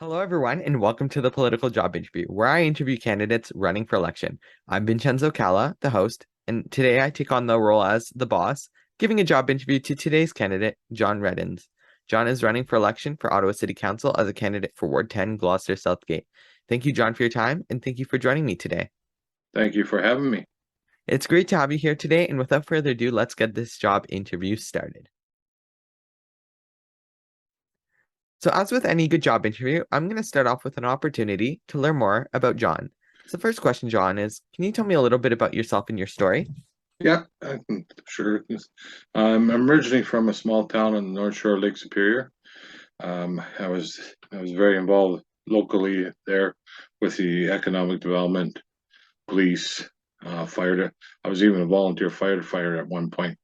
Hello, everyone, and welcome to the Political Job Interview, where I interview candidates running for election. I'm Vincenzo Calla, the host, and today I take on the role as the boss, giving a job interview to today's candidate, John Redins. John is running for election for Ottawa City Council as a candidate for Ward 10, Gloucester-Southgate. Thank you, John, for your time, and thank you for joining me today. Thank you for having me. It's great to have you here today, and without further ado, let's get this job interview started. So as with any good job interview, I'm going to start off with an opportunity to learn more about John. So the first question, John, is can you tell me a little bit about yourself and your story? Yeah, I can, sure. I'm originally from a small town on the North Shore of Lake Superior. I was very involved locally there with the economic development, police, fire. I was even a volunteer firefighter at one point.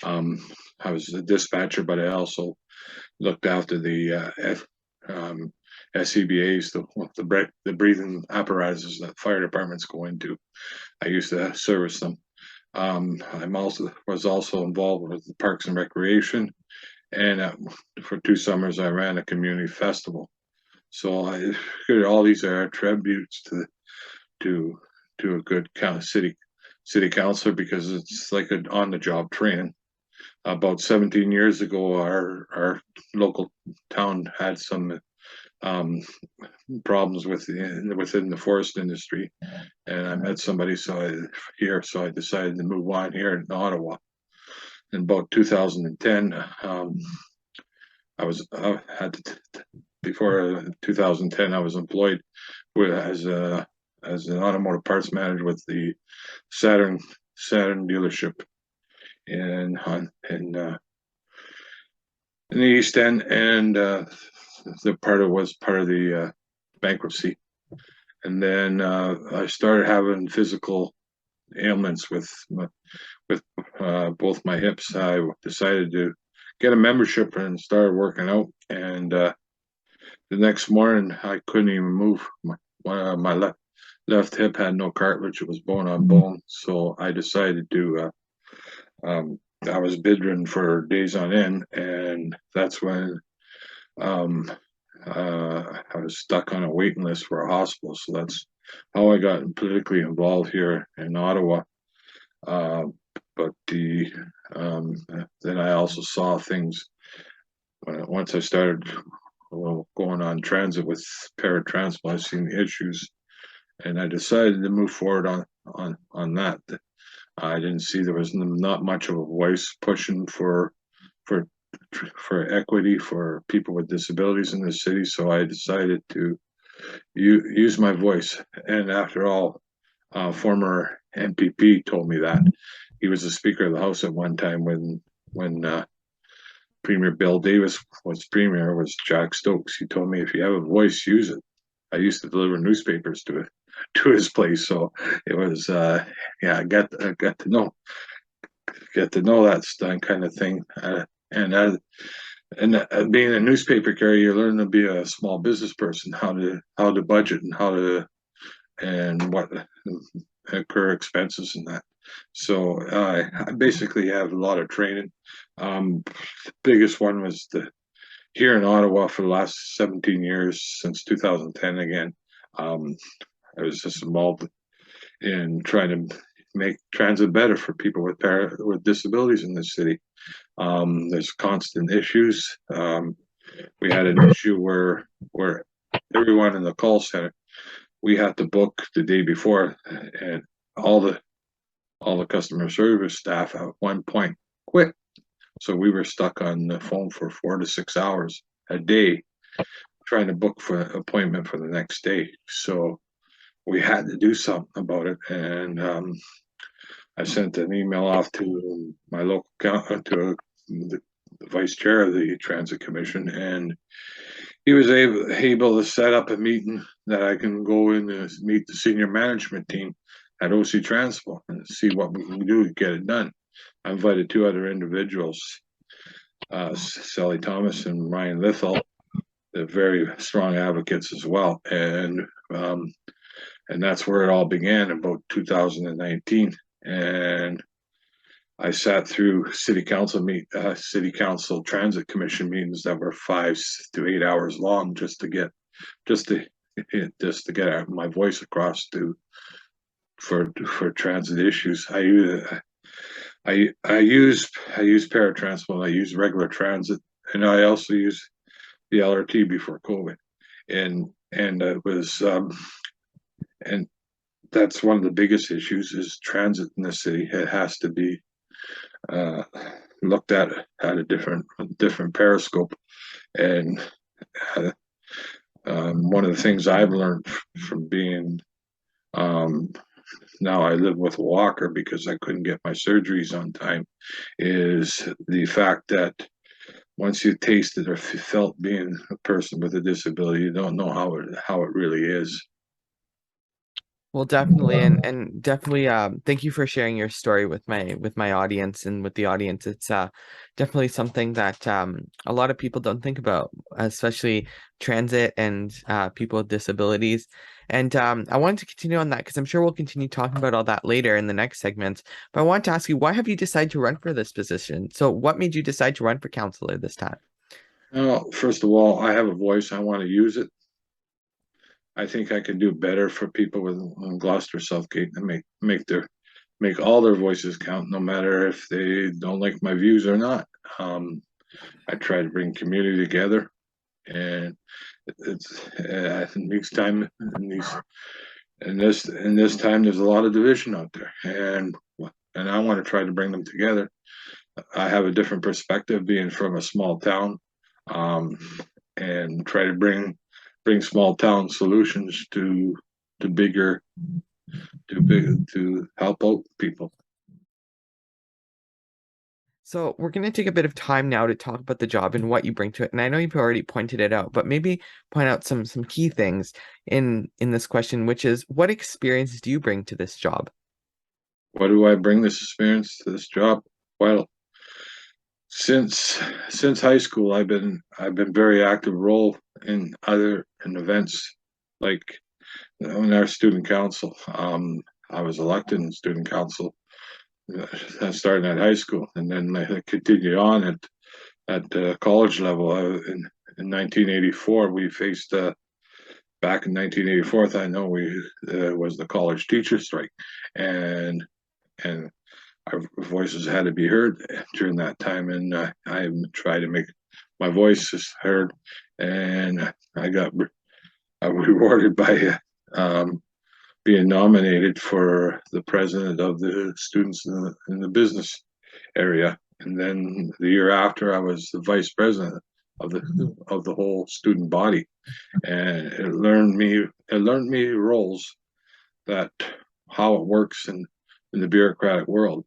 Um, I was a dispatcher, but I also looked after the SCBA's, the breathing apparatuses that fire departments go into. I used to service them. Was also involved with the Parks and Recreation, and for 2 summers I ran a community festival. So I figured all these are attributes to to a good kind of city councilor, because it's like an on the job training. About 17 years ago, our local town had some um, problems within the forest industry, and I met somebody so I decided to move on here in Ottawa. In about 2010, I was had before 2010 I was employed as an automotive parts manager with the Saturn dealership in in the East End, and was part of the bankruptcy. And then I started having physical ailments with both my hips. I decided to get a membership and started working out. And the next morning, I couldn't even move. My left hip had no cartilage; it was bone on bone. So I decided to. I was bedridden for days on end, and that's when um, I was stuck on a waiting list for a hospital. So that's how I got politically involved here in Ottawa. Uh, but then I also saw things once I started going on transit with paratransport. I seen the issues, and I decided to move forward on that. I didn't see there was not much of a voice pushing for for equity for people with disabilities in the city, so I decided to use my voice. And after all, former MPP told me that. He was the Speaker of the House at one time when Premier Bill Davis was Premier, was Jack Stokes. He told me, if you have a voice, use it. I used to deliver newspapers to his place, so it was yeah. I got to know that kind of thing, and being a newspaper carrier, you learn to be a small business person, how to budget and what incur expenses and that. So I basically have a lot of training. Biggest one was here in Ottawa for the last 17 years, since 2010 again. Um, I was just involved in trying to make transit better for people with disabilities in the city. There's constant issues. We had an issue where everyone in the call center, we had to book the day before, and all the customer service staff at one point quit. So we were stuck on the phone for 4 to 6 hours a day trying to book for an appointment for the next day. So we had to do something about it, and I sent an email off to my local to the vice chair of the transit commission, and he was able to set up a meeting that I can go in and meet the senior management team at OC Transport and see what we can do to get it done. I invited two other individuals, Sally Thomas and Ryan Lithell. They're very strong advocates as well, and that's where it all began about 2019. And I sat through city council transit commission meetings that were 5 to 8 hours long just to get just to just to get my voice across to for transit issues. I use paratransport. I use regular transit, and I also use the LRT before COVID, and it was and that's one of the biggest issues is transit in the city. It has to be uh, looked at a different periscope, and uh, one of the things I've learned from being um, now I live with a walker because I couldn't get my surgeries on time is the fact that once you tasted or felt being a person with a disability, you don't know how it really is. Well, definitely, and definitely, thank you for sharing your story with my audience and with the audience. It's definitely something that a lot of people don't think about, especially transit and people with disabilities. And I wanted to continue on that because I'm sure we'll continue talking about all that later in the next segments. But I want to ask you, why have you decided to run for this position? So, what made you decide to run for councillor this time? Well, first of all, I have a voice. I want to use it. I think I can do better for people with Gloucester-Southgate and make all their voices count, no matter if they don't like my views or not. I try to bring community together, and it makes time in this time there's a lot of division out there, and I want to try to bring them together. I have a different perspective being from a small town, um, and try to bring small town solutions to bigger to help out people. So we're going to take a bit of time now to talk about the job and what you bring to it. And I know you've already pointed it out, but maybe point out some key things in this question, which is what experience do you bring to this job? What do I bring this experience to this job? Well, since high school, I've been very active role in events like in our student council. I was elected in student council starting at high school, and then I continued on at college level. In 1984, we faced back in 1984. I know we was the college teacher strike, and and our voices had to be heard during that time, and I tried to make my voices heard, and I got rewarded by being nominated for the president of the students in the business area. And then the year after, I was the vice president of the whole student body, and it learned me roles that how it works in the bureaucratic world,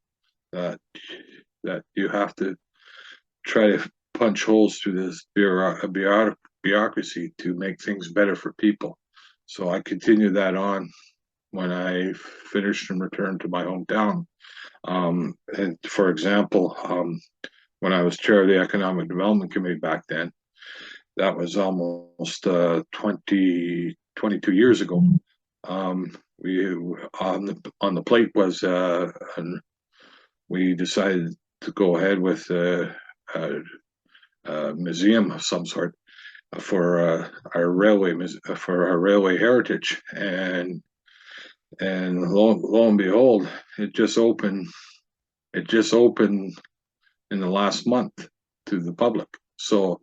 that that you have to try to punch holes through this bureaucracy to make things better for people. So I continued that on when I finished and returned to my hometown. And for example, when I was chair of the Economic Development Committee back then, that was almost 22 years ago. We on the plate was we decided to go ahead with a museum of some sort for our railway heritage, and lo and behold, it just opened. It just opened in the last month to the public. So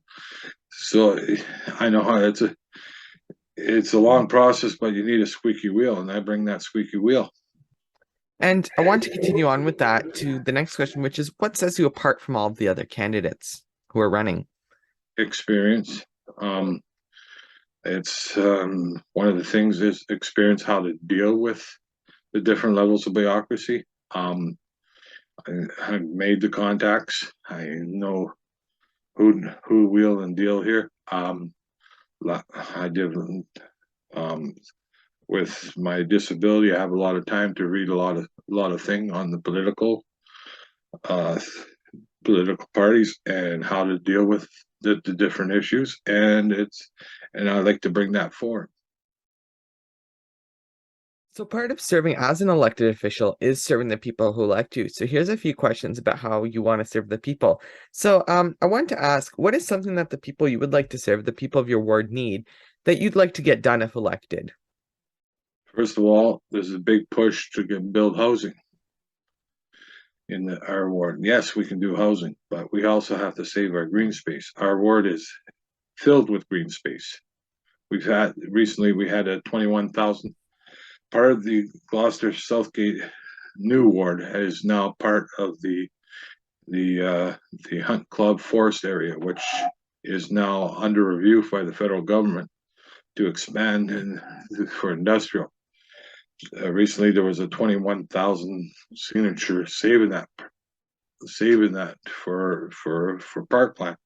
I know how it's a long process, but you need a squeaky wheel, and I bring that squeaky wheel. And I want to continue on with that to the next question, which is what sets you apart from all of the other candidates who are running? Experience. It's one of the things is experience how to deal with the different levels of bureaucracy. I made the contacts. I know who wheel and deal here. I did with my disability. I have a lot of time to read a lot of things on the uh, political parties and how to deal with the different issues, and I like to bring that forward. So part of serving as an elected official is serving the people who elect you. So here's a few questions about how you want to serve the people. So I want to ask, what is something that the people you would like to serve, the people of your ward need, that you'd like to get done if elected? First of all, there's a big push to build housing in our ward. Yes, we can do housing, but we also have to save our green space. Our ward is filled with green space. Recently we had a 21,000, part of the Gloucester-Southgate new ward is now part of the Hunt Club Forest area, which is now under review by the federal government to expand for industrial. Recently there was a 21,000 signature saving that for parkland,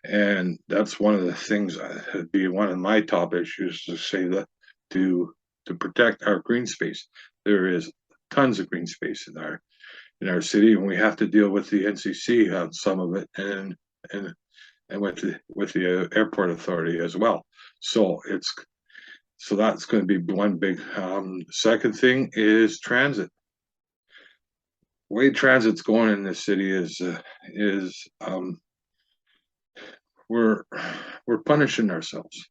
and that's one of the things that'd be one of my top issues, to say that to protect our green space. There is tons of green space in our city, and we have to deal with the NCC on some of it, and with the airport authority as well. So that's going to be one big. Second thing is transit. The way transit's going in this city is we're punishing ourselves.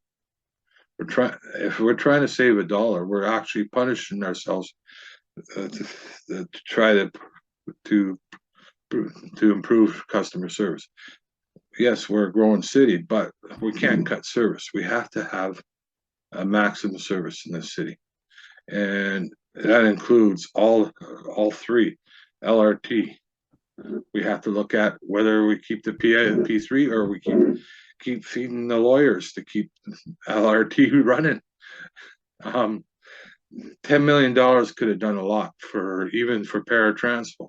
If we're trying to save $1, we're actually punishing ourselves to try to improve customer service. Yes, we're a growing city, but we can't cut service. We have to have a maximum service in this city, and that includes all three. LRT. We have to look at whether we keep the P3 or we keep feeding the lawyers to keep LRT running. $10 million could have done a lot even for paratransport.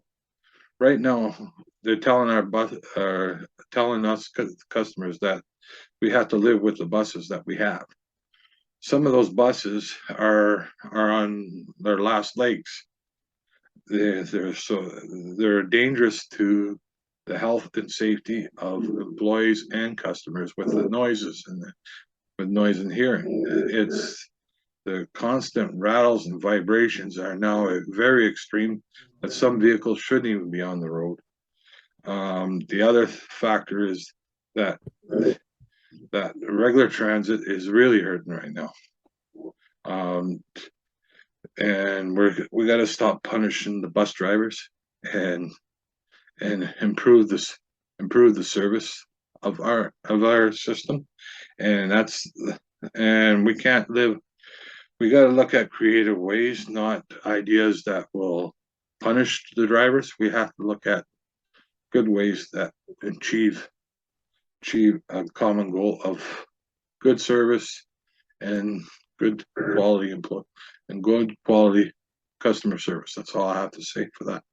Right now, they're telling telling us customers that we have to live with the buses that we have. Some of those buses are on their last legs. They're dangerous to the health and safety of employees and customers with the noises with noise and hearing. It's the constant rattles and vibrations are now very extreme, that some vehicles shouldn't even be on the road. The other factor is that regular transit is really hurting right now. And we got to stop punishing the bus drivers and improve the service of our system. And we can't live. We got to look at creative ways, not ideas that will punish the drivers. We have to look at good ways that achieve a common goal of good service and good quality and good quality customer service. That's all I have to say for that.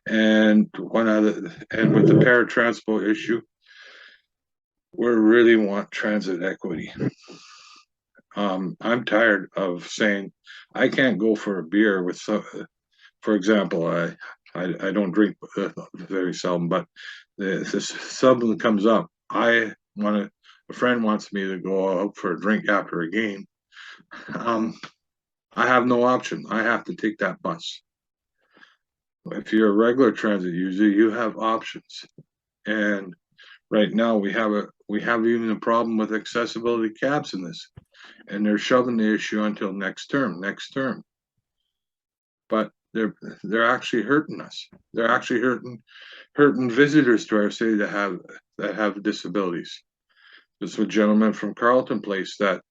And with the paratransport issue, we really want transit equity. I'm tired of saying I can't go for a beer with for example, I don't drink very seldom, but if something comes up, a friend wants me to go out for a drink after a game. I have no option. I have to take that bus. If you're a regular transit user, you have options. And right now we have even a problem with accessibility cabs in this, and they're shoving the issue until next term. But they're actually hurting us. They're actually hurting visitors to our city that have disabilities. There's a gentleman from Carleton Place that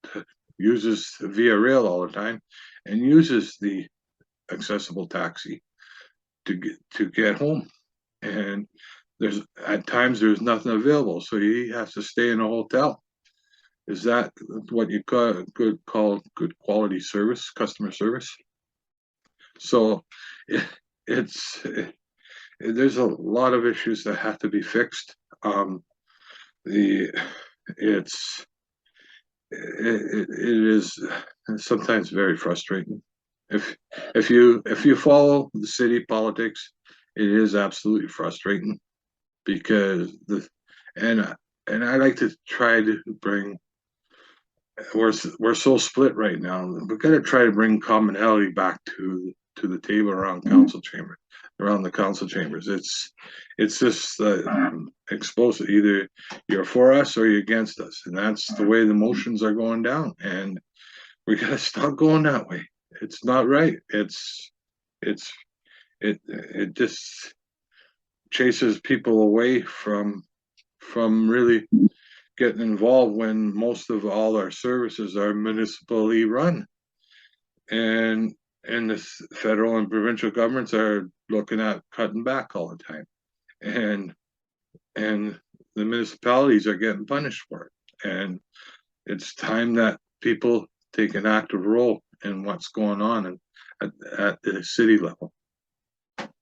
uses Via Rail all the time and uses the accessible taxi to get home, and at times there's nothing available, so he has to stay in a hotel. Is that what you call good quality service, customer service? So there's a lot of issues that have to be fixed. It is sometimes very frustrating. If you follow the city politics, it is absolutely frustrating, because and I like to try to bring. We're so split right now. We've got to try to bring commonality back to to the table around the council chambers. It's just explosive. Either you're for us or you're against us, and that's the way the motions are going down. And we gotta stop going that way. It's not right. It just chases people away from really getting involved when most of all our services are municipally run, and the federal and provincial governments are looking at cutting back all the time, and the municipalities are getting punished for it. And it's time that people take an active role in what's going on at the city level.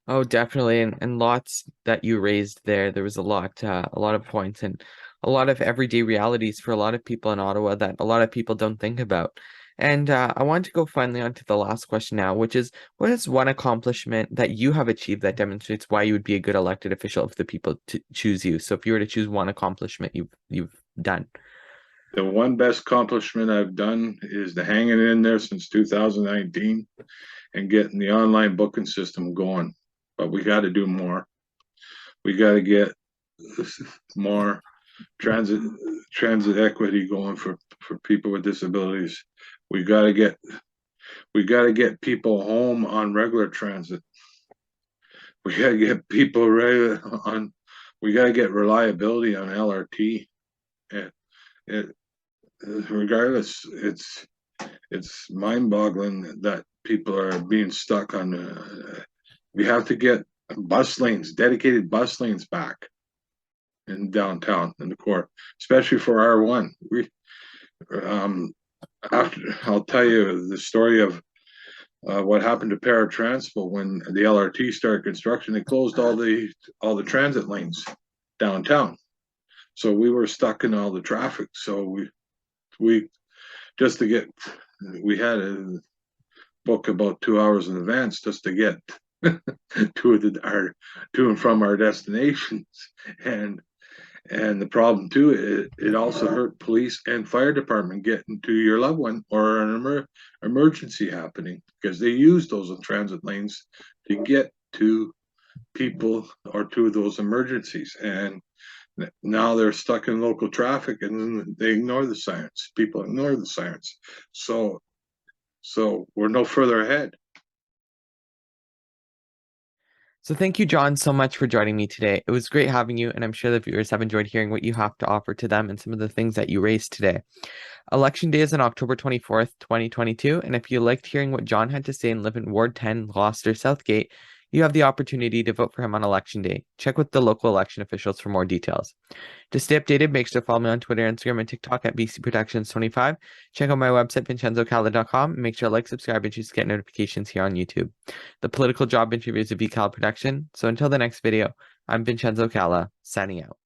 Oh, definitely. And lots that you raised there. There was a lot of points and a lot of everyday realities for a lot of people in Ottawa that a lot of people don't think about. And I want to go finally on to the last question now, which is, what is one accomplishment that you have achieved that demonstrates why you would be a good elected official if the people choose you? So if you were to choose one accomplishment you've done. The one best accomplishment I've done is the hanging in there since 2019 and getting the online booking system going. But we got to do more. We got to get more transit equity going for people with disabilities. We got to get people home on regular transit. We got to get people we got to get reliability on LRT. Regardless, it's mind-boggling that people are being stuck on. We have to get bus lanes, dedicated bus lanes back in downtown in the core, especially for R1. I'll tell you the story of what happened to Paratranspo when the LRT started construction. They closed all the transit lanes downtown, so we were stuck in all the traffic. So we had to book about 2 hours in advance just to get to and from our destinations. And the problem too, it also hurt police and fire department getting to your loved one or an emergency happening, because they use those transit lanes to get to people or to those emergencies. And now they're stuck in local traffic and they ignore the sirens. People ignore the sirens. So we're no further ahead. So thank you, John, so much for joining me today. It was great having you, and I'm sure the viewers have enjoyed hearing what you have to offer to them and some of the things that you raised today. Election day is on October 24th, 2022, and if you liked hearing what John had to say and live in Ward 10, Gloucester-Southgate, you have the opportunity to vote for him on election day. Check with the local election officials for more details. To stay updated, make sure to follow me on Twitter, Instagram, and TikTok at bcprotections25. Check out my website, vincenzocalla.com, and make sure to like, subscribe, and choose to get notifications here on YouTube. The political job interview is a VCalla production, so until the next video, I'm Vincenzo Calla, signing out.